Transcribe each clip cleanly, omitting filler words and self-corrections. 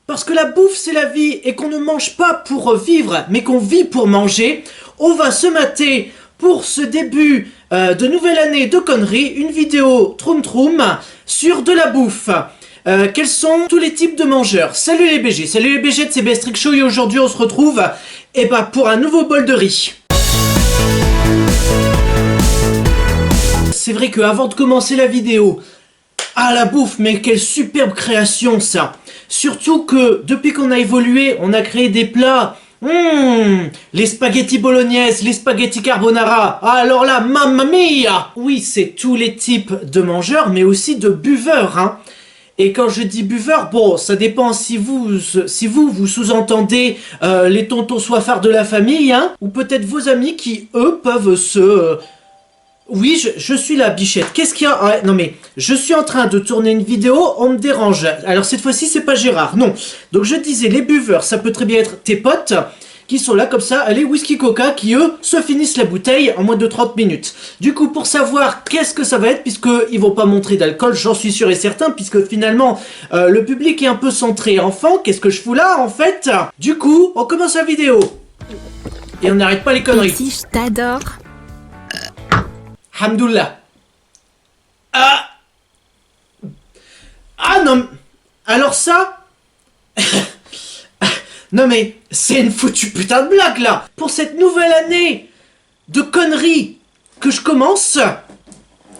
Parce que la bouffe c'est la vie et qu'on ne mange pas pour vivre mais qu'on vit pour manger, on va se mater pour ce début de nouvelle année de conneries, une vidéo troum troum sur de la bouffe. Quels sont tous les types de mangeurs? Salut les BG, salut les BG de c'est Bestrick Show et aujourd'hui on se retrouve pour un nouveau bol de riz. C'est vrai qu'avant de commencer la vidéo, la bouffe, mais quelle superbe création ça! Surtout que depuis qu'on a évolué, on a créé des plats. Les spaghettis bolognaises, les spaghettis carbonara. Alors là, mamma mia! Oui, c'est tous les types de mangeurs, mais aussi de buveurs, hein. Et quand je dis buveurs, bon, ça dépend si vous sous-entendez les tontons soifards de la famille, hein, ou peut-être vos amis qui, eux, peuvent se... Oui, je suis là, Bichette. Qu'est-ce qu'il y a? Non mais, je suis en train de tourner une vidéo, on me dérange. Alors cette fois-ci, c'est pas Gérard, non. Donc je disais, les buveurs, ça peut très bien être tes potes, qui sont là comme ça, allez, whisky coca, qui eux, se finissent la bouteille en moins de 30 minutes. Du coup, pour savoir qu'est-ce que ça va être, puisqu'ils vont pas montrer d'alcool, j'en suis sûr et certain, puisque finalement, le public est un peu centré enfant, qu'est-ce que je fous là, en fait? Du coup, on commence la vidéo. Et on n'arrête pas les conneries. Si je t'adore. Hamdoullah. Non. Alors ça... Non mais, c'est une foutue putain de blague là. Pour cette nouvelle année de conneries que je commence,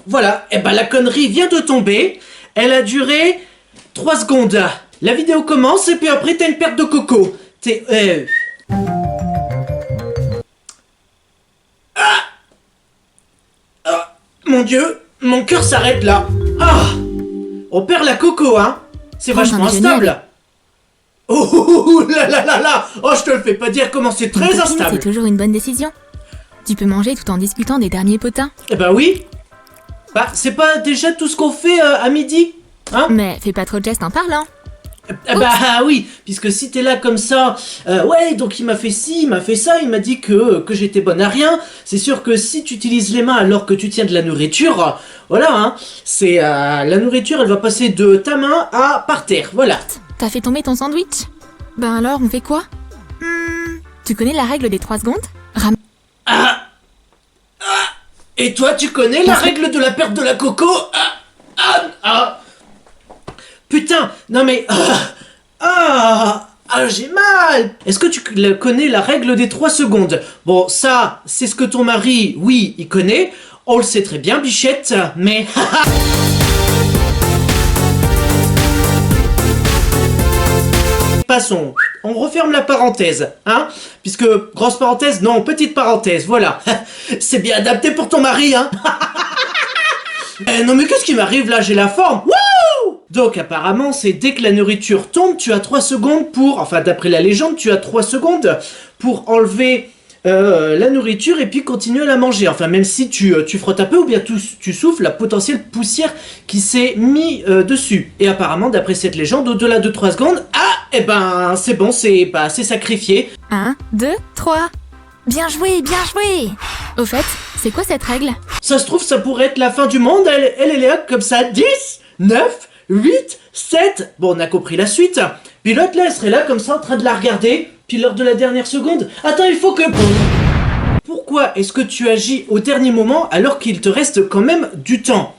voilà, la connerie vient de tomber. Elle a duré 3 secondes. La vidéo commence et puis après t'as une perte de coco. Mon Dieu, mon cœur s'arrête là. On perd la coco, hein. C'est vachement instable. Oh là là là là. Oh, je te le fais pas dire comment c'est très instable. C'est toujours une bonne décision. Tu peux manger tout en discutant des derniers potins. Oui. C'est pas déjà tout ce qu'on fait à midi, hein? Mais fais pas trop de gestes en parlant. Oui, puisque si t'es là comme ça, ouais, donc il m'a fait ci, il m'a fait ça, il m'a dit que j'étais bonne à rien. C'est sûr que si tu utilises les mains alors que tu tiens de la nourriture, voilà, hein, c'est la nourriture, elle va passer de ta main à par terre, voilà. T'as fait tomber ton sandwich? Ben alors, on fait quoi? Tu connais la règle des 3 secondes? Et toi, tu connais la règle de la perte de la coco? Putain, non mais... j'ai mal. Est-ce que tu connais la règle des 3 secondes? Bon, ça, c'est ce que ton mari, oui, il connaît. On le sait très bien, Bichette, mais... Passons, on referme la parenthèse, hein? Puisque, grosse parenthèse, non, petite parenthèse, voilà. C'est bien adapté pour ton mari, hein? Non mais qu'est-ce qui m'arrive là? J'ai la forme. Wouh! Donc apparemment c'est dès que la nourriture tombe, tu as 3 secondes pour... Enfin d'après la légende, tu as 3 secondes pour enlever la nourriture et puis continuer à la manger. Enfin même si tu frottes un peu ou bien tu souffles la potentielle poussière qui s'est mis dessus. Et apparemment d'après cette légende, au-delà de 3 secondes, c'est bon, c'est sacrifié. 1, 2, 3. Bien joué, bien joué. Au fait, c'est quoi cette règle? Ça se trouve, ça pourrait être la fin du monde, elle est là, comme ça, 10, 9, 8, 7... Bon, on a compris la suite. Puis l'autre, là, elle serait là, comme ça, en train de la regarder. Puis lors de la dernière seconde... Attends, il faut que... Pourquoi est-ce que tu agis au dernier moment, alors qu'il te reste quand même du temps?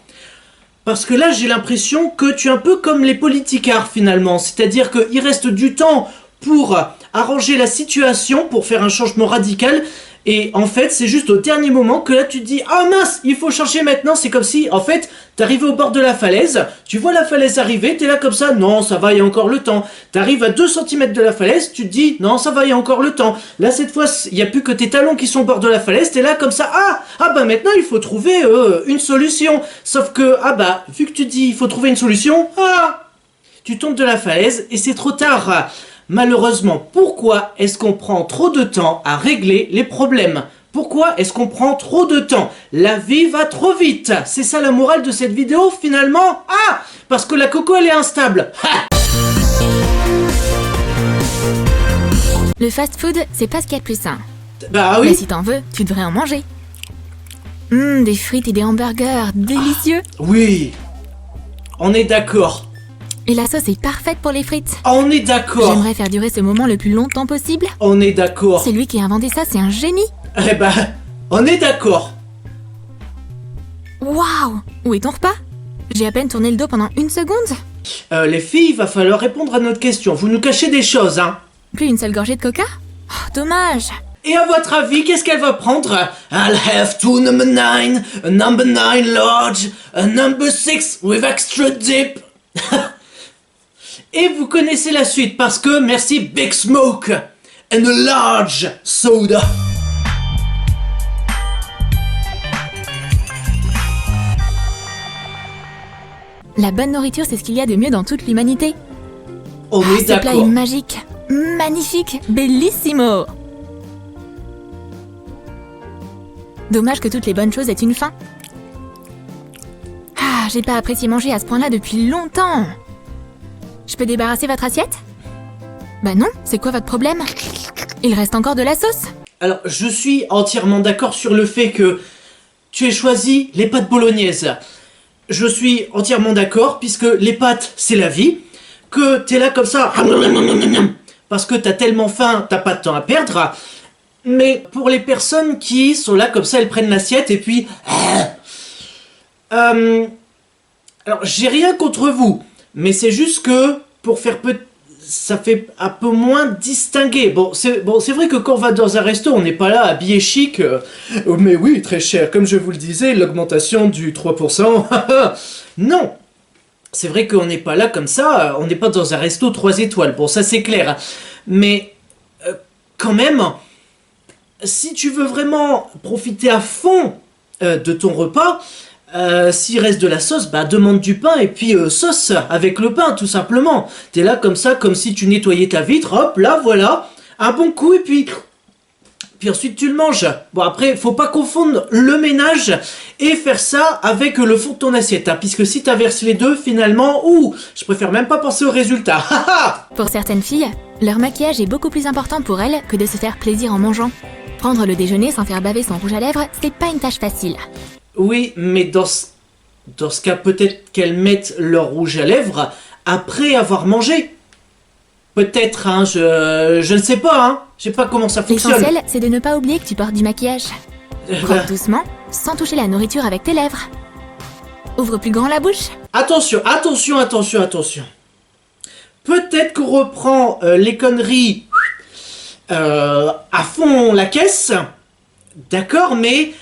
Parce que là, j'ai l'impression que tu es un peu comme les politicards, finalement. C'est-à-dire qu'il reste du temps pour arranger la situation, pour faire un changement radical... Et en fait, c'est juste au dernier moment que là tu te dis « Ah mince, il faut changer maintenant !» C'est comme si, en fait, t'arrives au bord de la falaise, tu vois la falaise arriver, t'es là comme ça « Non, ça va, il y a encore le temps !» T'arrives à 2 cm de la falaise, tu te dis « Non, ça va, il y a encore le temps !» Là, cette fois, il n'y a plus que tes talons qui sont au bord de la falaise, t'es là comme ça « Maintenant, il faut trouver une solution !» Sauf que, vu que tu dis « Il faut trouver une solution », tu tombes de la falaise et c'est trop tard. Malheureusement, pourquoi est-ce qu'on prend trop de temps à régler les problèmes? Pourquoi est-ce qu'on prend trop de temps? La vie va trop vite. C'est ça la morale de cette vidéo finalement? Parce que la coco elle est instable. Le fast-food, c'est pas ce qu'il y a de plus sain. Oui. Mais si t'en veux, tu devrais en manger. Des frites et des hamburgers, délicieux. Oui, on est d'accord. Et la sauce est parfaite pour les frites. On est d'accord. J'aimerais faire durer ce moment le plus longtemps possible. On est d'accord. C'est lui qui a inventé ça, c'est un génie. Eh ben, on est d'accord. Waouh! Où est ton repas? J'ai à peine tourné le dos pendant 1 seconde. Les filles, il va falloir répondre à notre question. Vous nous cachez des choses, hein. Plus une seule gorgée de coca? Oh, dommage. Et à votre avis, qu'est-ce qu'elle va prendre? I'll have two number 9, a number 9 large, a number 6 with extra dip. Et vous connaissez la suite parce que merci Big Smoke and a large soda. La bonne nourriture, c'est ce qu'il y a de mieux dans toute l'humanité. On est Ce plat est d'accord. magique, magnifique, bellissimo. Dommage que toutes les bonnes choses aient une fin. Ah, j'ai pas apprécié manger à ce point-là depuis longtemps. Je peux débarrasser votre assiette? Bah non, c'est quoi votre problème? Il reste encore de la sauce. Alors, je suis entièrement d'accord sur le fait que tu aies choisi les pâtes bolognaises. Je suis entièrement d'accord, puisque les pâtes, c'est la vie, que t'es là comme ça, parce que t'as tellement faim, t'as pas de temps à perdre. Mais pour les personnes qui sont là comme ça, elles prennent l'assiette et puis... alors, j'ai rien contre vous, mais c'est juste que, pour faire ça fait un peu moins distingué. Bon, c'est vrai que quand on va dans un resto, on n'est pas là habillé chic. Mais oui, très cher. Comme je vous le disais, l'augmentation du 3%. Non. C'est vrai qu'on n'est pas là comme ça. On n'est pas dans un resto 3 étoiles. Bon, ça c'est clair. Mais quand même, si tu veux vraiment profiter à fond de ton repas, s'il reste de la sauce, bah demande du pain et puis sauce avec le pain tout simplement. T'es là comme ça, comme si tu nettoyais ta vitre, hop, là voilà, un bon coup et puis ensuite tu le manges. Bon après, faut pas confondre le ménage et faire ça avec le fond de ton assiette, hein, puisque si t'inverses les deux finalement, je préfère même pas penser au résultat. Pour certaines filles, leur maquillage est beaucoup plus important pour elles que de se faire plaisir en mangeant. Prendre le déjeuner sans faire baver son rouge à lèvres, c'est pas une tâche facile. Oui, mais dans ce cas, peut-être qu'elles mettent leur rouge à lèvres après avoir mangé. Peut-être, hein, je ne sais pas, hein. Je sais pas comment ça fonctionne. L'essentiel, c'est de ne pas oublier que tu portes du maquillage. Croque doucement, sans toucher la nourriture avec tes lèvres. Ouvre plus grand la bouche. Attention. Peut-être qu'on reprend les conneries à fond la caisse. D'accord, mais...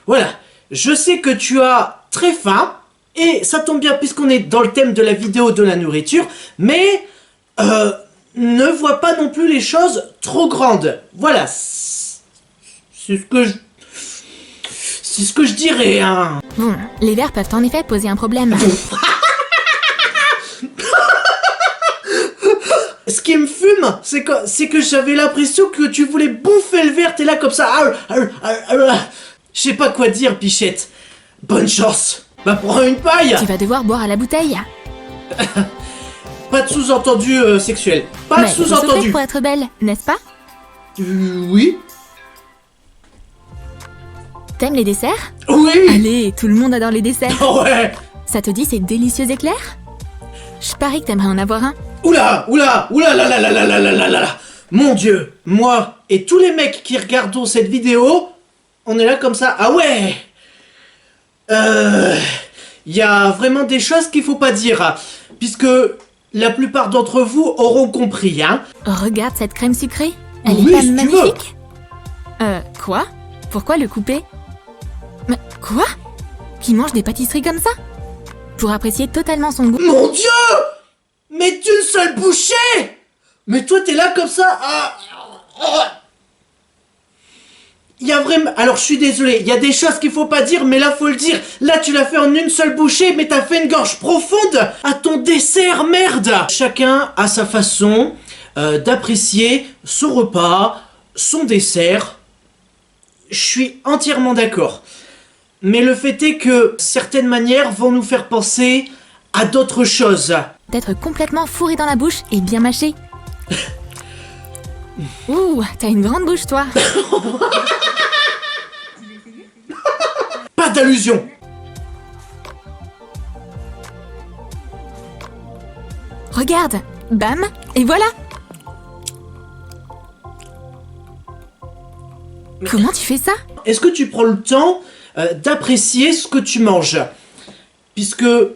Voilà, je sais que tu as très faim, et ça tombe bien puisqu'on est dans le thème de la vidéo de la nourriture, mais ne vois pas non plus les choses trop grandes. Voilà, c'est ce que je dirais, hein. Bon, les verres peuvent en effet poser un problème. Ce qui me fume, c'est que j'avais l'impression que tu voulais bouffer le verre, t'es là comme ça. Je sais pas quoi dire, Pichette. Bonne chance. Bah prends une paille. Tu vas devoir boire à la bouteille. Pas de sous-entendu sexuel. Pas de Mais faut souffrir sous-entendu. pour être belle, n'est-ce pas? Oui. T'aimes les desserts? Oui. Allez, tout le monde adore les desserts. Oh ouais. Ça te dit ces délicieux éclairs? Je parie que t'aimerais en avoir un. Oula là. Mon Dieu, moi et tous les mecs qui regardent cette vidéo, on est là comme ça. Ah ouais. Il y a vraiment des choses qu'il faut pas dire, hein, puisque la plupart d'entre vous auront compris, hein. Regarde cette crème sucrée. Elle Oui, est pas si tu magnifique? Quoi? Pourquoi le couper? Mais quoi? Qui mange des pâtisseries comme ça? Pour apprécier totalement son goût. Mon Dieu! Mais d'une seule bouchée! Mais toi t'es là comme ça. Il y a vraiment... Alors je suis désolé, il y a des choses qu'il faut pas dire, mais là faut le dire. Là tu l'as fait en une seule bouchée, mais t'as fait une gorge profonde à ton dessert, merde! Chacun a sa façon d'apprécier son repas, son dessert. Je suis entièrement d'accord. Mais le fait est que certaines manières vont nous faire penser à d'autres choses. D'être complètement fourré dans la bouche et bien mâché. Ouh, t'as une grande bouche, toi. Pas d'allusion. Regarde, bam, et voilà. Comment tu fais ça? Est-ce que tu prends le temps d'apprécier ce que tu manges? Puisque, je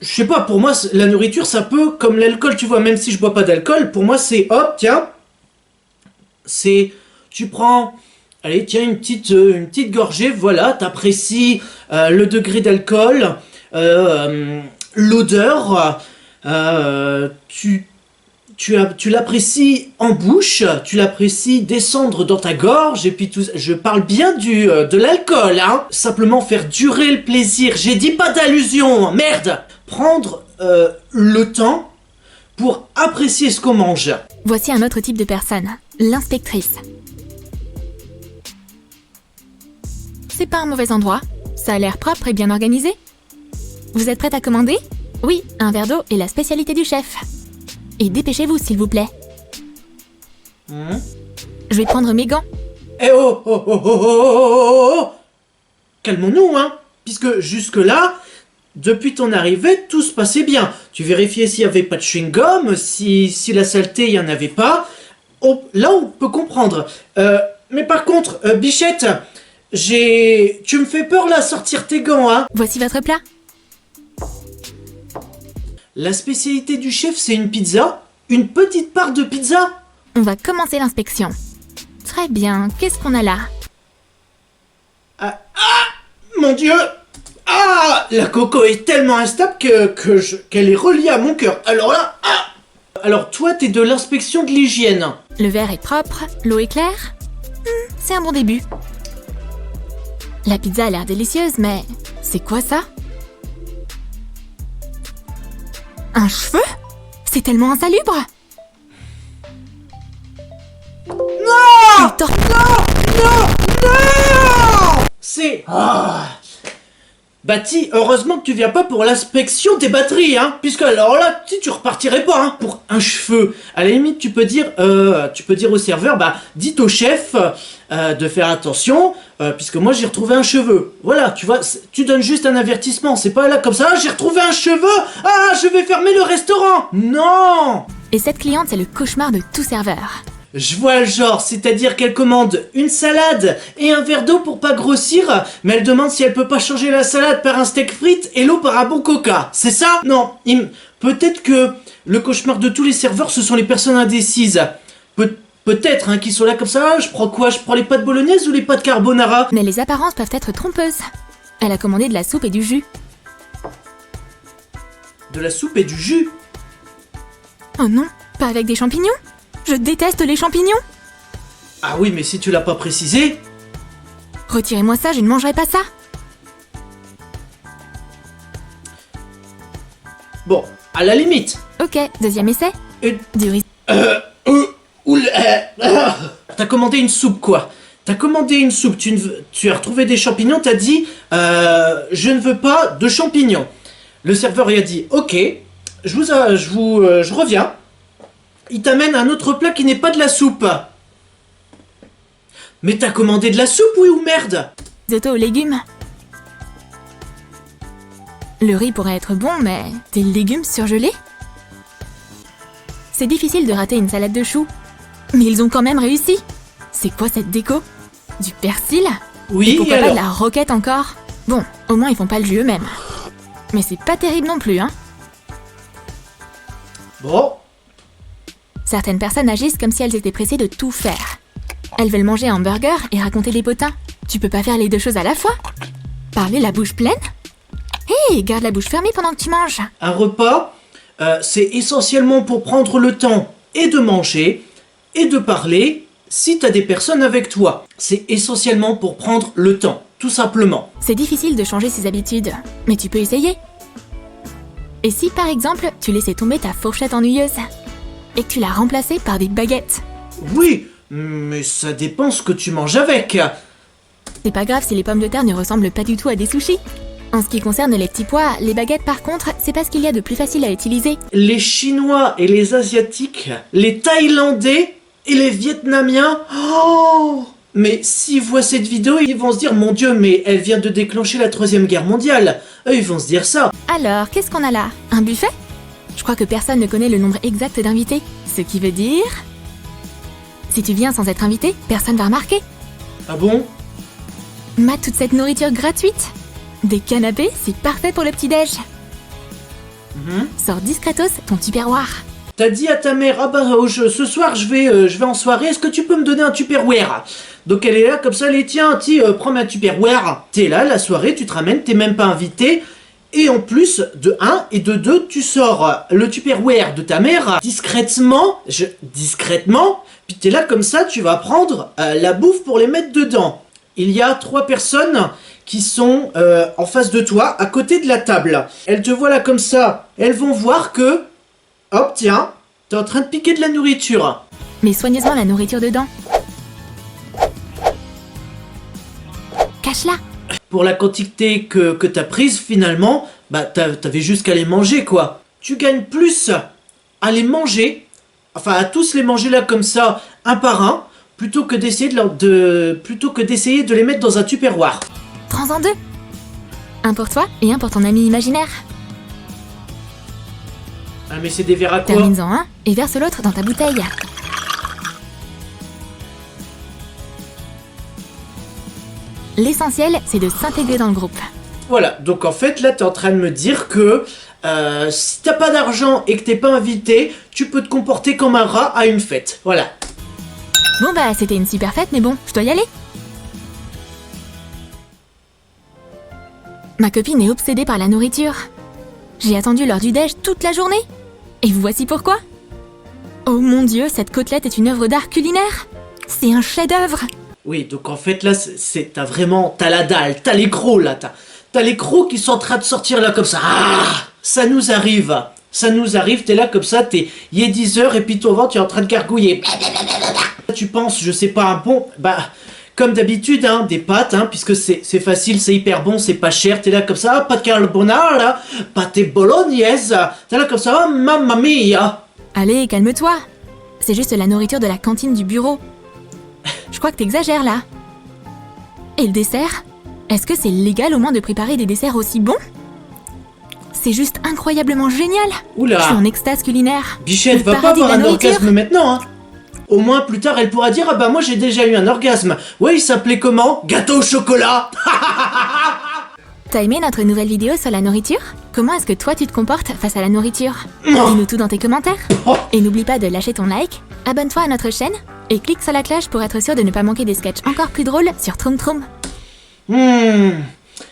sais pas, pour moi, la nourriture, ça peut, comme l'alcool, tu vois, même si je bois pas d'alcool, pour moi, c'est, hop, tiens, c'est, tu prends, allez, tiens, une petite gorgée, voilà, t'apprécies le degré d'alcool, l'odeur, tu l'apprécies en bouche, tu l'apprécies descendre dans ta gorge, et puis tout. Je parle bien de l'alcool, hein. Simplement faire durer le plaisir. J'ai dit pas d'allusion, merde. Prendre le temps pour apprécier ce qu'on mange. Voici un autre type de personne, l'inspectrice. C'est pas un mauvais endroit, ça a l'air propre et bien organisé. Vous êtes prête à commander? Oui, un verre d'eau est la spécialité du chef. Et dépêchez-vous, s'il vous plaît. Je vais prendre mes gants. Eh oh, oh, oh, oh, oh, oh, oh. Calmons-nous, hein. Puisque jusque-là, depuis ton arrivée, tout se passait bien. Tu vérifiais s'il n'y avait pas de chewing-gum, si la saleté, il n'y en avait pas. Là, on peut comprendre. Mais par contre, Bichette, tu me fais peur, là, sortir tes gants, hein. Voici votre plat. La spécialité du chef, c'est une pizza? Une petite part de pizza? On va commencer l'inspection. Très bien, qu'est-ce qu'on a là? Mon Dieu! Ah! La coco est tellement instable qu'elle est reliée à mon cœur. Alors là, Alors toi, t'es de l'inspection de l'hygiène. Le verre est propre, l'eau est claire. C'est un bon début. La pizza a l'air délicieuse, mais c'est quoi ça? Un cheveu? C'est tellement insalubre! Non! Une tor- Non! C'est... Bati, heureusement que tu viens pas pour l'inspection des batteries, hein. Puisque alors là, tu repartirais pas, hein. Pour un cheveu. À la limite, tu peux dire au serveur, dites au chef de faire attention, puisque moi j'ai retrouvé un cheveu. Voilà, tu vois, tu donnes juste un avertissement. C'est pas là comme ça, j'ai retrouvé un cheveu. Je vais fermer le restaurant. Non! Et cette cliente, c'est le cauchemar de tout serveur. Je vois le genre, c'est-à-dire qu'elle commande une salade et un verre d'eau pour pas grossir, mais elle demande si elle peut pas changer la salade par un steak frites et l'eau par un bon coca. C'est ça? Non, peut-être que le cauchemar de tous les serveurs, ce sont les personnes indécises. Peut-être, hein, qui sont là comme ça, je prends quoi? Je prends les pâtes bolognaises ou les pâtes carbonara? Mais les apparences peuvent être trompeuses. Elle a commandé de la soupe et du jus. De la soupe et du jus? Oh non, pas avec des champignons? Je déteste les champignons! Ah oui, mais si tu l'as pas précisé... Retirez-moi ça, je ne mangerai pas ça! Bon, à la limite. Ok, deuxième essai. Du riz. T'as commandé une soupe, quoi. T'as commandé une soupe, tu as retrouvé des champignons, t'as dit je ne veux pas de champignons. Le serveur il a dit ok, je reviens. Il t'amène un autre plat qui n'est pas de la soupe. Mais t'as commandé de la soupe, oui ou merde? Risotto aux légumes. Le riz pourrait être bon, mais des légumes surgelés? C'est difficile de rater une salade de choux. Mais ils ont quand même réussi. C'est quoi cette déco? Du persil? Oui, et pourquoi alors pas de la roquette encore? Bon, au moins ils font pas le jus eux-mêmes. Mais c'est pas terrible non plus, hein. Bon. Certaines personnes agissent comme si elles étaient pressées de tout faire. Elles veulent manger un burger et raconter des potins. Tu peux pas faire les deux choses à la fois? Parler la bouche pleine? Hé, garde la bouche fermée pendant que tu manges. Un repas, c'est essentiellement pour prendre le temps et de manger et de parler si t'as des personnes avec toi. C'est essentiellement pour prendre le temps, tout simplement. C'est difficile de changer ses habitudes, mais tu peux essayer. Et si par exemple, tu laissais tomber ta fourchette ennuyeuse et que tu l'as remplacée par des baguettes? Oui, mais ça dépend ce que tu manges avec. C'est pas grave si les pommes de terre ne ressemblent pas du tout à des sushis. En ce qui concerne les petits pois, les baguettes par contre, c'est pas ce qu'il y a de plus facile à utiliser. Les Chinois et les Asiatiques, les Thaïlandais et les Vietnamiens, mais s'ils voient cette vidéo, ils vont se dire, mon Dieu, mais elle vient de déclencher la 3e guerre mondiale. Eux, ils vont se dire ça. Alors, qu'est-ce qu'on a là? Un buffet? Je crois que personne ne connaît le nombre exact d'invités. Ce qui veut dire... Si tu viens sans être invité, personne va remarquer. Ah bon? Mate toute cette nourriture gratuite. Des canapés, c'est parfait pour le petit-déj. Sors discretos ton tupperware. T'as dit à ta mère, ah bah ce soir je vais en soirée, est-ce que tu peux me donner un tupperware? Donc elle est là comme ça, elle est tiens, prends un tupperware. T'es là, la soirée, tu te ramènes, t'es même pas invité. Et en plus, de 1 et de 2, tu sors le tupperware de ta mère discrètement, puis t'es là comme ça, tu vas prendre la bouffe pour les mettre dedans. Il y a 3 personnes qui sont en face de toi, à côté de la table. Elles te voient là comme ça, elles vont voir que, hop tiens, t'es en train de piquer de la nourriture. Mets soigneusement la nourriture dedans. Cache-la. Pour la quantité que t'as prise finalement, bah t'avais juste qu'à les manger quoi. Tu gagnes plus à les manger, enfin à tous les manger là comme ça, un par un, plutôt que d'essayer de les mettre dans un tupperware. Prends-en 2. Un pour toi et un pour ton ami imaginaire. Ah mais c'est des verres à quoi? Termine-en un et verse l'autre dans ta bouteille. L'essentiel, c'est de s'intégrer dans le groupe. Voilà, donc en fait là t'es en train de me dire que si t'as pas d'argent et que t'es pas invité, tu peux te comporter comme un rat à une fête. Voilà. Bon bah c'était une super fête, mais bon, je dois y aller. Ma copine est obsédée par la nourriture. J'ai attendu l'heure du déj toute la journée. Et vous voici pourquoi. Oh mon Dieu, cette côtelette est une œuvre d'art culinaire. C'est un chef-d'œuvre. Oui, donc en fait là, t'as la dalle, t'as les crocs là, t'as les crocs qui sont en train de sortir là comme ça. Ah, ça nous arrive, t'es là comme ça, il est 10h et puis ton ventre est en train de gargouiller. Tu penses, je sais pas, bon, bah, comme d'habitude, hein, des pâtes, hein, puisque c'est facile, c'est hyper bon, c'est pas cher, t'es là comme ça, pâte carbonara, là, pâte bolognaise, t'es là comme ça, oh, mamma mia. Allez, calme-toi. C'est juste la nourriture de la cantine du bureau. Je crois que t'exagères là. Et le dessert? Est-ce que c'est légal au moins de préparer des desserts aussi bons? C'est juste incroyablement génial. Oula. Je suis en extase culinaire. Bichette va pas avoir un orgasme maintenant, hein. Au moins plus tard elle pourra dire, ah bah moi j'ai déjà eu un orgasme. Ouais, il s'appelait comment? Gâteau au chocolat. T'as aimé notre nouvelle vidéo sur la nourriture? Comment est-ce que toi tu te comportes face à la nourriture? Dis-nous tout dans tes commentaires. Et n'oublie pas de lâcher ton like, abonne-toi à notre chaîne et clique sur la cloche pour être sûr de ne pas manquer des sketchs encore plus drôles sur Troum Troum.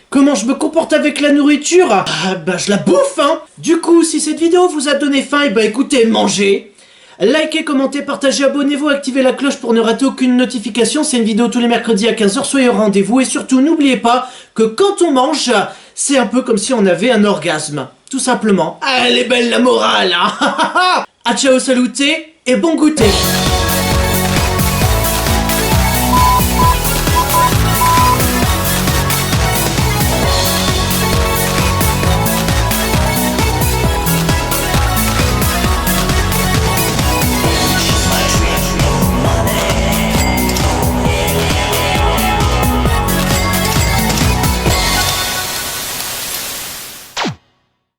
Comment je me comporte avec la nourriture? Ah bah je la bouffe hein. Du coup, si cette vidéo vous a donné faim, et bah écoutez, mangez. Likez, commentez, partagez, abonnez-vous, activez la cloche pour ne rater aucune notification. C'est une vidéo tous les mercredis à 15h, soyez au rendez-vous. Et surtout, n'oubliez pas que quand on mange, c'est un peu comme si on avait un orgasme. Tout simplement. Ah, elle est belle la morale hein. Ah ciao, saluté et bon goûter.